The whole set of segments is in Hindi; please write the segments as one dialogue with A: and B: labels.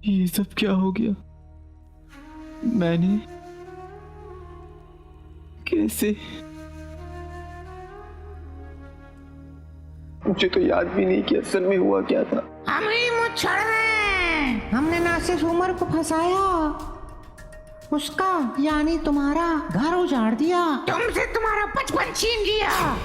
A: ये सब क्या हो गया? मैंने कैसे? मुझे तो याद भी नहीं कि असल में हुआ क्या था।
B: हम ही मुच्छड़ हैं। हमने ना सिर्फ उमर को फंसाया, उसका यानी तुम्हारा घर उजाड़ दिया, तुमसे तुम्हारा बचपन छीन लिया।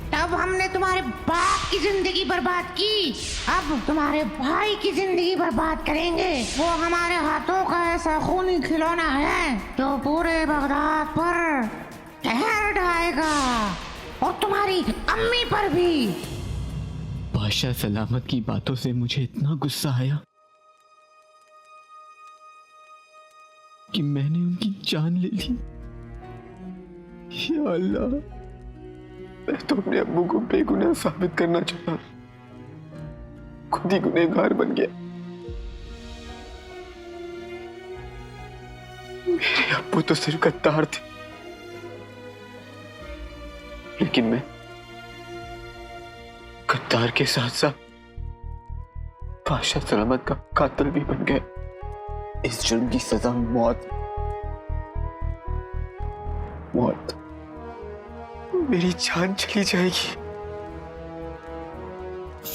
B: तब हमने तुम्हारे बाप की जिंदगी बर्बाद की, अब तुम्हारे भाई की जिंदगी बर्बाद करेंगे। वो हमारे हाथों का ऐसा खूनी खिलौना है जो पूरे बगदाद पर कहर ढाएगा और तुम्हारी अम्मी पर भी।
A: बादशाह सलामत की बातों से मुझे इतना गुस्सा आया कि मैंने उनकी जान ले ली। या अल्लाह, मैं तो अपने अब्बू को बेगुनाह साबित करना चाहता, खुद ही गुनहगार बन गया। मेरे अब्बू तो सिर्फ गद्दार थे, लेकिन मैं गद्दार के साथ साथ बादशाह सलामत का कातिल भी बन गया। इस जुर्म की सजा मौत। मौत। मेरी जान चली जाएगी,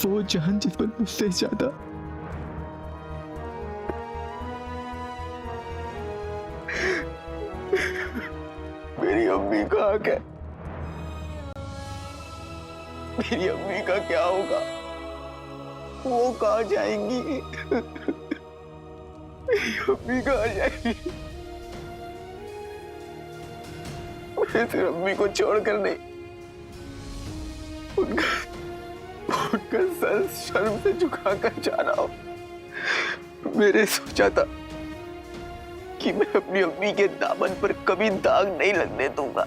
A: वो जान जिस पर मुझसे ज्यादा मेरी अम्मी का हक है। मेरी अम्मी का क्या होगा? वो कहाँ जाएंगी? मेरी अम्मी कहाँ जाएंगी? मैं सिर्फ अम्मी को छोड़कर नहीं, उनका सर शर्म से झुकाकर जा रहा हूं। मैंने सोचा था कि मैं अपनी अम्मी के दामन पर कभी दाग नहीं लगने दूंगा,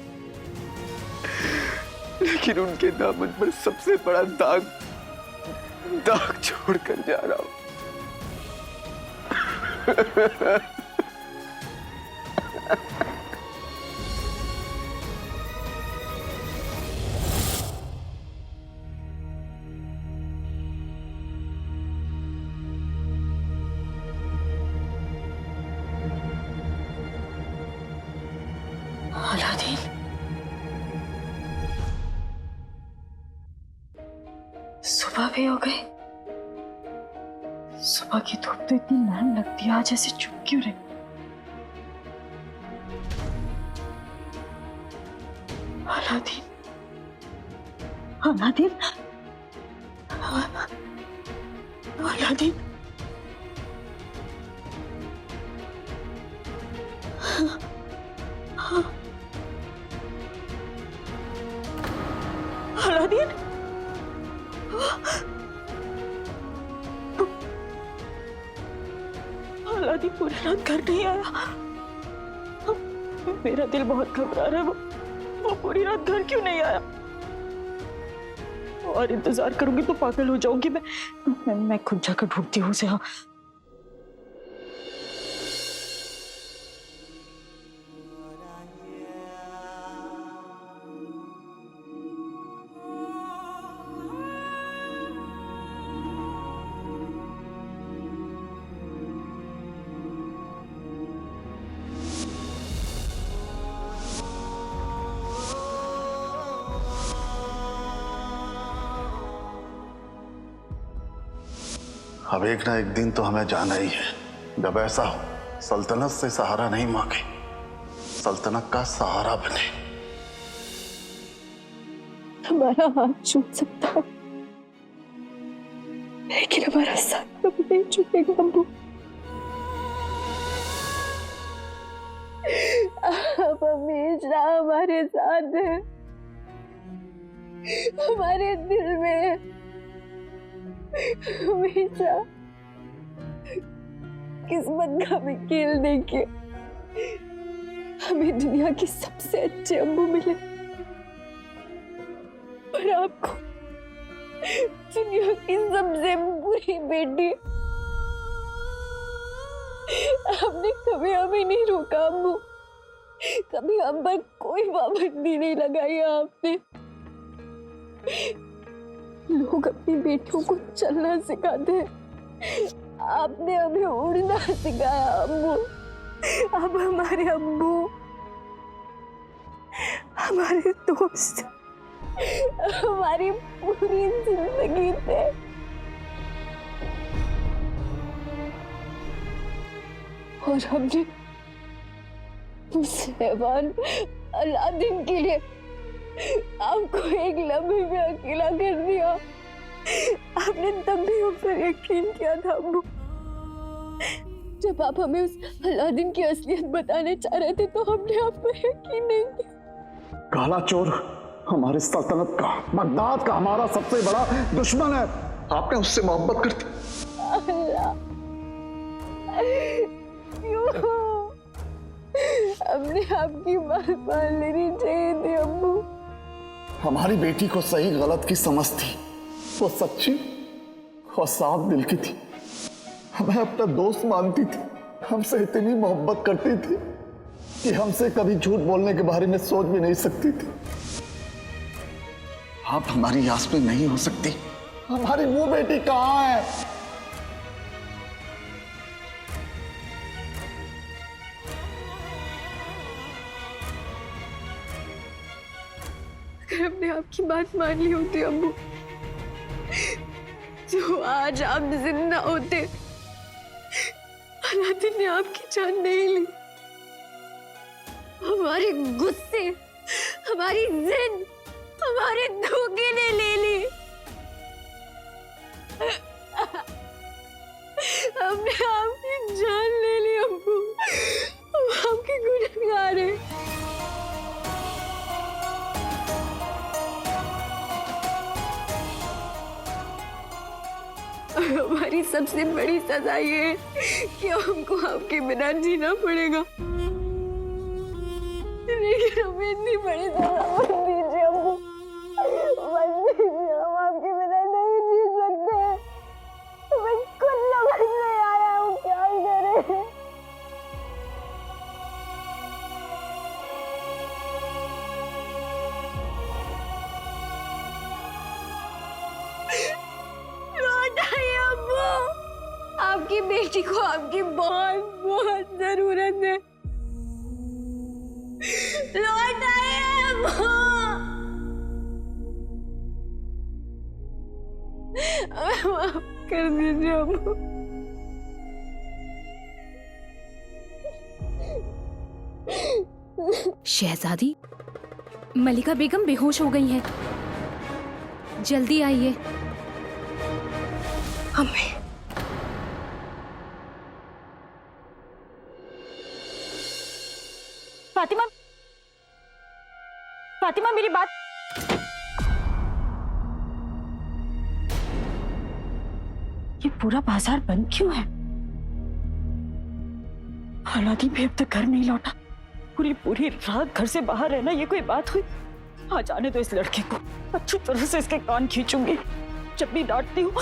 A: लेकिन उनके दामन पर सबसे बड़ा दाग छोड़कर जा रहा हूं।
C: अलादीन, सुबह भी हो गई। सुबह की धूप तो इतनी नरम लगती है, आज ऐसे चुप क्यों रही? Aladdin, Aladdin, Aladdin, Aladdin, Aladdin पूरी रात घर नहीं आया। मेरा दिल बहुत घबरा रहा है। वो पूरी रात घर क्यों नहीं आया? और इंतजार करूंगी तो पागल हो जाऊंगी। मैं खुद जाकर ढूंढती हूँ उसे। हाँ,
D: अब एक ना एक दिन तो हमें जाना ही है। जब ऐसा हो, सल्तनत से सहारा नहीं मांगे, सल्तनत का सहारा बने।
C: हमारा हाथ छूट सकता है, लेकिन हमारा साथ कभी नहीं छूटेगा। अम्बू, आप हमेशा हमारे साथ हैं, हमारे दिल में हमेशा किस्मत का वकील देके हमें दुनिया के सबसे अच्छे अम्बू मिले, और आपको दुनिया की सबसे बुरी बेटी। आपने कभी हमें नहीं रोका अम्बू, कभी हम पर कोई पाबंदी नहीं लगाई आपने। लोग अपनी बेटियों को चलना सिखाते हैं, आपने हमें उड़ना सिखाया अम्मू। आप हमारे अम्मू, हमारे दोस्त, हमारी पूरी जिंदगी थे। और हमने सहवान अलादीन के लिए आपको एक लम्हे में अकेला कर दिया। आपने तब भी उस पर यकीन किया था अम्मू। जब आप हमें उस अलादीन की असलियत बताने चाह रहे थे तो हमने आप पर यकीन नहीं किया।
D: काला चोर हमारी सल्तनत का, बगदाद का हमारा सबसे बड़ा दुश्मन है। आपने उससे मोहब्बत कर दी।
C: अल्लाह, क्यों? हमने आपकी बात मान लेनी चाहिए थी अम्मू।
D: हमारी बेटी को सही गलत की समझ थी। वो सच्ची और साफ दिल की थी। हमें अपना दोस्त मानती थी। हमसे इतनी मोहब्बत करती थी कि हमसे कभी झूठ बोलने के बारे में सोच भी नहीं सकती थी। आप हमारी आस में नहीं हो सकती। हमारी वो बेटी कहाँ है?
C: अगर हमने आपकी बात मान ली होती अम्मू तो आज आप जिंदा होते। अलादीन ने आपकी जान नहीं ली। हमारे गुस्से, हमारी जिद, हमारे धोखे ने ले ली। हमने आपकी जान ले ली अम्मू। हम आपके गुनहगार हैं। हमारी सबसे बड़ी सजा ये है कि हमको आपके बिना जीना पड़ेगा। लेकिन हमें इतनी बड़ी सजा मत दीजिए अम्मू, मत दीजिए। हम आपके बिना नहीं जी सकते। हमें कुछ समझ नहीं आ रहा है हम क्या करें। आपकी बेटी को आपकी बहुत बहुत जरूरत है। लौट आइए अम्मू। माफ कर दीजिए अम्मू।
E: शहजादी, मलिका बेगम बेहोश हो गई हैं। जल्दी आइए।
C: अम्मी,
E: फातिमा, फातिमा मेरी बात।
C: ये पूरा बाजार बंद क्यों है? अलादीन भी अब तक घर नहीं लौटा। पूरी पूरी रात घर से बाहर रहना ये कोई बात हुई? आ जाने दो इस लड़के को, अच्छी तरह से इसके कान खींचूंगी। जब भी डांटती हूँ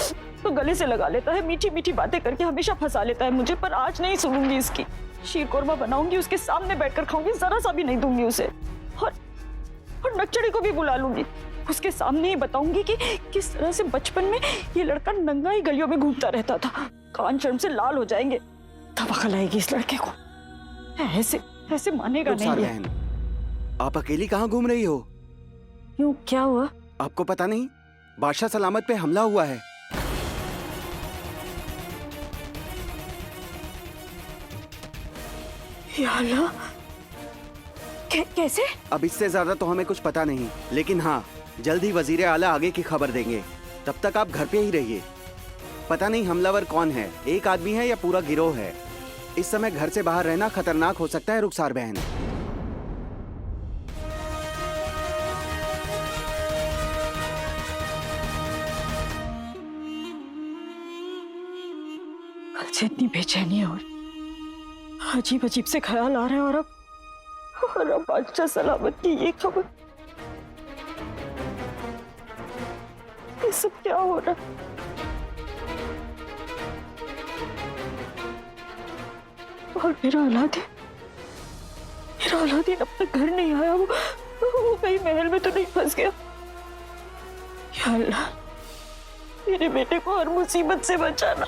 C: तो गले से लगा लेता है, मीठी मीठी बातें करके हमेशा फंसा लेता है मुझे। पर आज नहीं सुनूंगी इसकी। शीर कोरमा बनाऊंगी, उसके सामने बैठकर खाऊंगी, जरा सा भी नहीं दूंगी उसे। और नक्चड़ी को भी बुला लूंगी, उसके सामने ही बताऊंगी कि किस तरह से बचपन में ये लड़का नंगा ही गलियों में घूमता रहता था। कान शर्म से लाल हो जाएंगे, तब अकल आएगी इस लड़के को। ऐसे मानेगा नहीं।
F: बहन, आप अकेली कहाँ घूम रही हो?
C: क्यों, क्या हुआ?
F: आपको पता नहीं बादशाह सलामत पे हमला हुआ है।
C: या अल्लाह, कैसे?
F: अब इससे ज्यादा तो हमें कुछ पता नहीं, लेकिन हाँ, जल्द ही वजीर आला आगे की खबर देंगे। तब तक आप घर पे ही रहिए। पता नहीं हमलावर कौन है, एक आदमी है या पूरा गिरोह है। इस समय घर से बाहर रहना खतरनाक हो सकता है रुखसार बहन।
C: कल से इतनी बेचैनी और अजीब अजीब से ख्याल आ रहे हैं। और अब बादशाह सलामत की ये खबर, ये सब क्या हो रहा है? और मेरा अलादीन अब तक घर नहीं आया। वो कहीं महल में तो नहीं फंस गया? या अल्लाह, मेरे बेटे को हर मुसीबत से बचाना।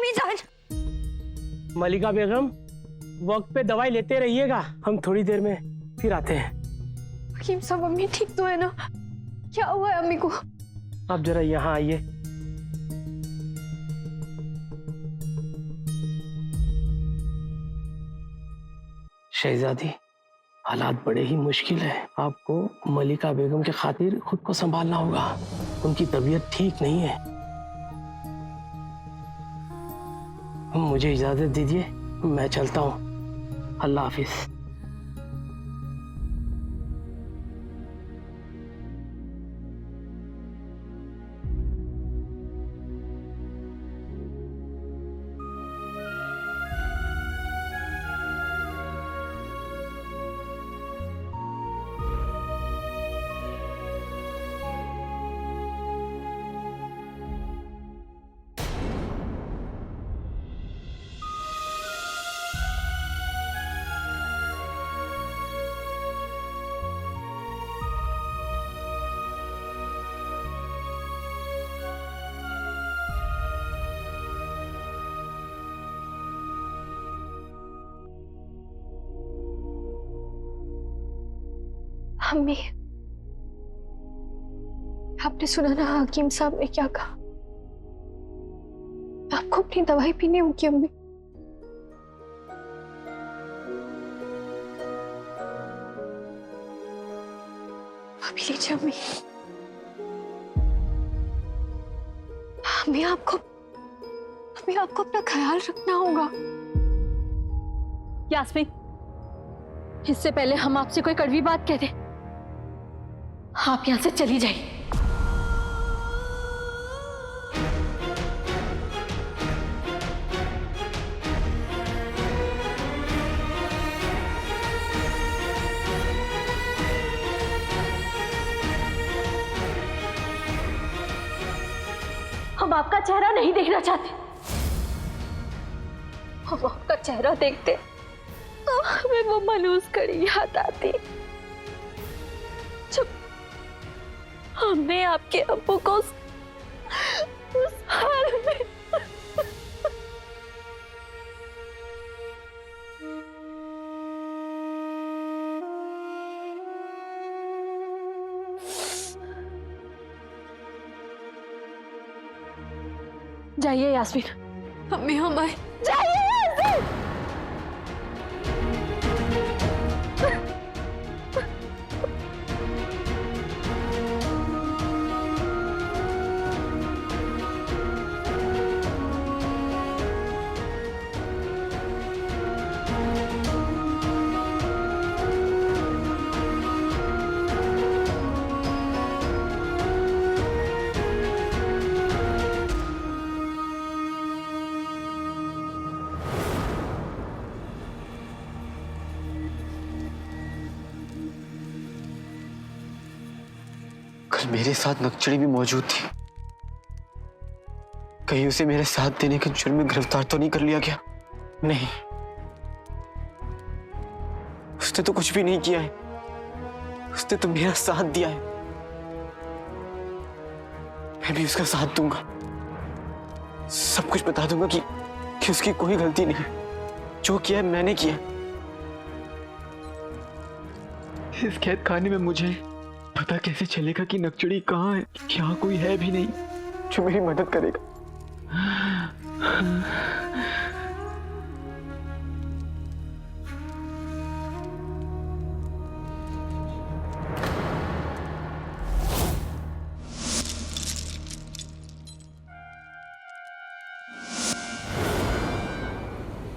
E: अम्मी जान।
G: मलिका बेगम, वक्त पे दवाई लेते रहिएगा, हम थोड़ी देर में फिर आते हैं।
E: हकीम साहब, अम्मी ठीक तो है ना? क्या हुआ है अम्मी को?
G: आप जरा यहाँ आइए। शहजादी, हालात बड़े ही मुश्किल है। आपको मलिका बेगम के खातिर खुद को संभालना होगा। उनकी तबीयत ठीक नहीं है। मुझे इजाजत दीजिए, मैं चलता हूँ। अल्लाह हाफिज।
E: अम्मी, आपने सुना ना हकीम साहब ने क्या कहा? आपको अपनी दवाई पीनी होगी अम्मी। अभी लीजिए अम्मी। अम्मी, आपको अपना ख्याल रखना होगा।
C: यास्मीन, इससे पहले हम आपसे कोई कड़वी बात कह दें, आप यहां से चली जाइए। हम आपका चेहरा नहीं देखना चाहते। हम आपका चेहरा देखते तो हमें वो मनूस कड़ी याद आती जब हमने आपके अब्बू को उस हाल में जाइए यास्मीन।
E: अम्मी, हम आए।
C: जाइए यास्मीन।
A: कल मेरे साथ नक्चड़ी भी मौजूद थी। कहीं उसे मेरे साथ देने के जुर्म में गिरफ्तार तो नहीं कर लिया गया? नहीं, उसने तो कुछ भी नहीं किया है। उसने तो मेरा साथ दिया है। मैं भी उसका साथ दूंगा। सब कुछ बता दूंगा कि उसकी कोई गलती नहीं। जो किया है मैंने किया। इस कैद खाने में मुझे पता कैसे चलेगा कि नक्चड़ी कहाँ है? यहाँ कोई है भी नहीं जो मेरी मदद करेगा।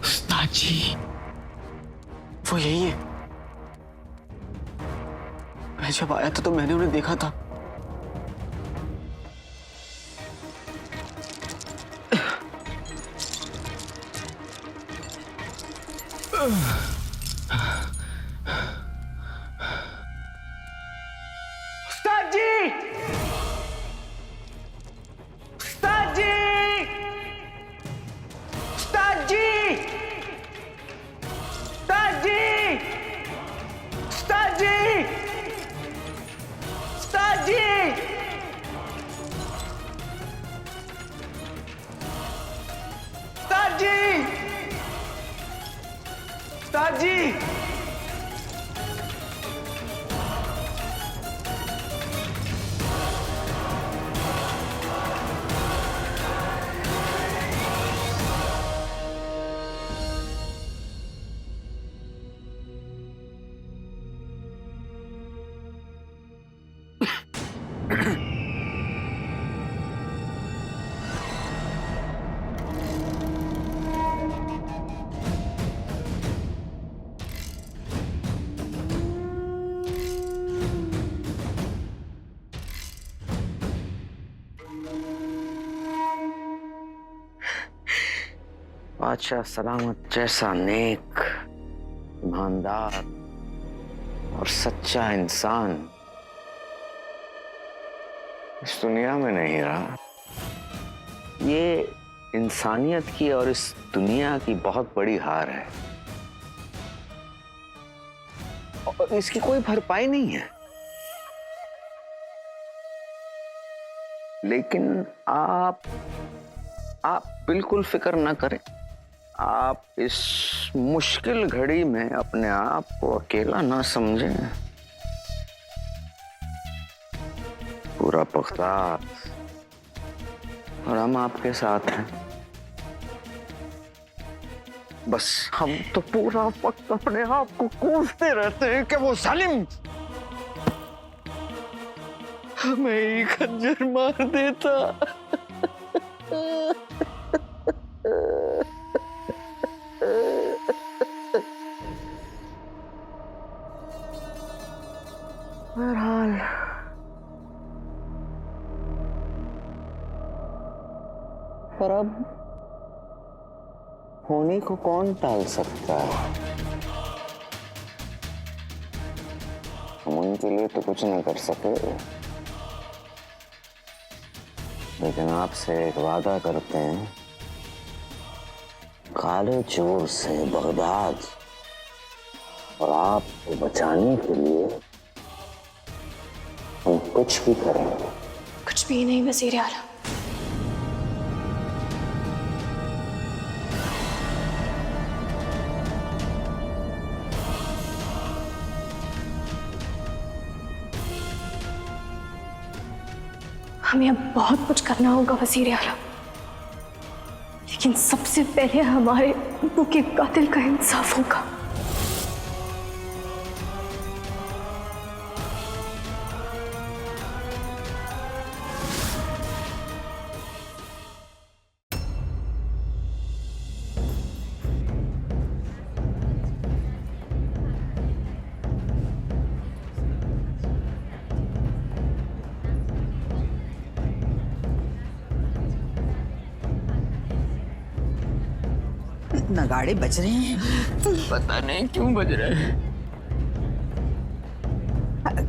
A: उस्ताद जी, वो यही है। मैं जब आया था तो मैंने उन्हें देखा था। उस्ताद जी! उस्ताद जी! उस्ताद जी! उस्ताद जी! उस्ताद जी! उस्ताद जी! शहजाद जी।
H: बादशाह सलामत जैसा नेक, ईमानदार और सच्चा इंसान इस दुनिया में नहीं रहा। ये इंसानियत की और इस दुनिया की बहुत बड़ी हार है और इसकी कोई भरपाई नहीं है। लेकिन आप बिल्कुल फिक्र ना करें। आप इस मुश्किल घड़ी में अपने आप को अकेला ना समझें। पूरा बगदाद और हम आपके साथ हैं। बस हम तो पूरा वक्त अपने आप को कोसते रहते हैं कि वो जालिम हमें ही खंजर मार देता। बहरहाल पर अब होने को कौन टाल सकता है? हम उनके लिए तो कुछ नहीं कर सके, लेकिन आपसे एक वादा करते हैं, काले चोर से बगदाद और आपको बचाने के लिए हम कुछ भी करेंगे।
E: कुछ भी नहीं वजीर आला। हमें अब बहुत कुछ करना होगा वजीर आला, लेकिन सबसे पहले हमारे अब्बू के कातिल का इंसाफ होगा।
B: नगाड़े बज रहे हैं।
A: पता नहीं क्यों बज रहे हैं।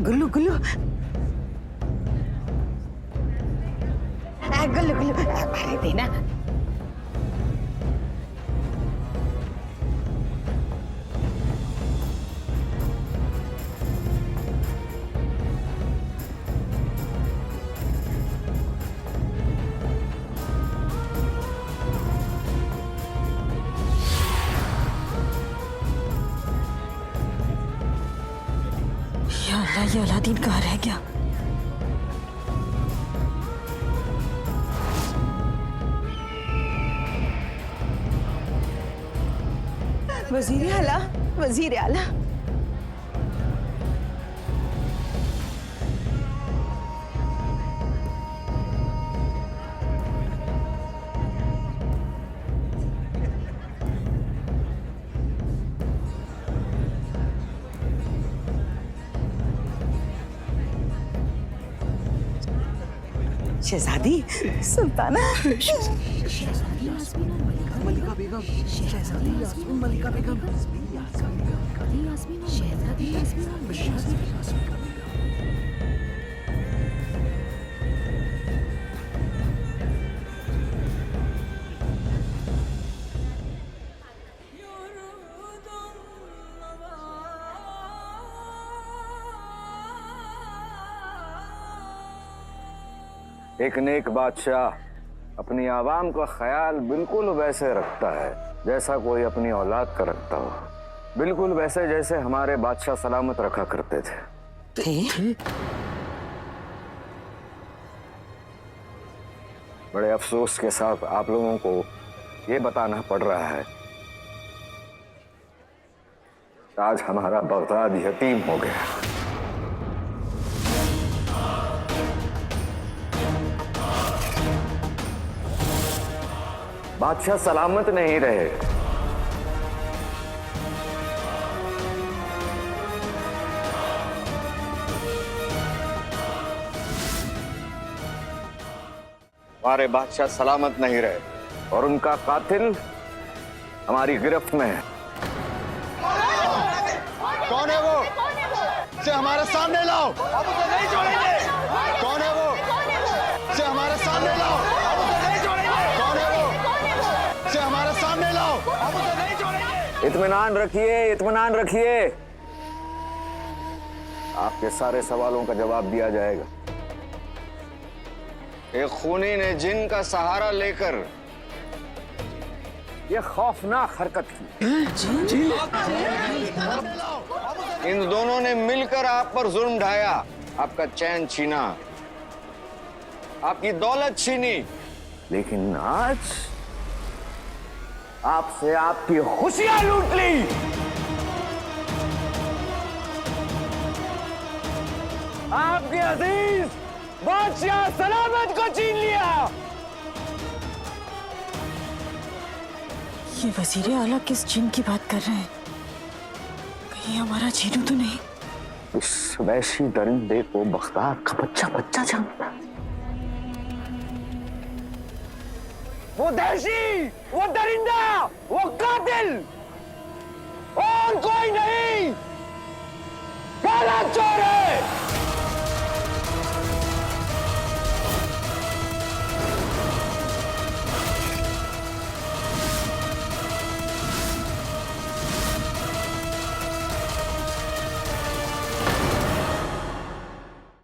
B: गुल्लू गुल्लू गुल्लू गुल्लू अरे देना।
C: या अल्लाह, ये अलादीन कहाँ रह गया?
B: वजीर आला, वजीर आला। शहजादी, सुल्ताना,
F: मलिका बेगम, शहजादी यास्मीन मलिका बेगम, शहजादी
H: एक नेक बादशाह अपनी आवाम का ख्याल बिल्कुल वैसे रखता है जैसा कोई अपनी औलाद का रखता हो। बिल्कुल वैसे जैसे हमारे बादशाह सलामत रखा करते थे। बड़े अफसोस के साथ आप लोगों को ये बताना पड़ रहा है आज हमारा बगदाद यतीम हो गया। बादशाह सलामत नहीं रहे। हमारे बादशाह सलामत नहीं रहे और उनका कातिल हमारी गिरफ्त में है।
D: कौन है वो? से हमारे सामने लाओ। हम उसे नहीं छोड़ेंगे। कौन है वो? से हमारे सामने लाओ। हम उसे नहीं छोड़ेंगे। कौन है वो? से हमारे सामने लाओ। हम उसे नहीं छोड़ेंगे।
H: इत्मीनान रखिए, इत्मीनान रखिए। आपके सारे सवालों का जवाब दिया जाएगा। एक खूनी ने जिन का सहारा लेकर यह खौफनाक हरकत की। इन दोनों ने मिलकर आप पर जुल्म ढाया, आपका चैन छीना, आपकी दौलत छीनी, लेकिन आज आपसे आपकी खुशियां लूट ली। आपके अजीज बादशाह सलामत को छीन लिया।
C: ये वजीर आला किस जिन की बात कर रहे हैं? कहीं हमारा जीनू तो नहीं?
H: इस वैशी दरिंदे को बगदाद का बच्चा बच्चा जानता। वो दहशी, वो दरिंदा, वो कातिल और कोई नहीं।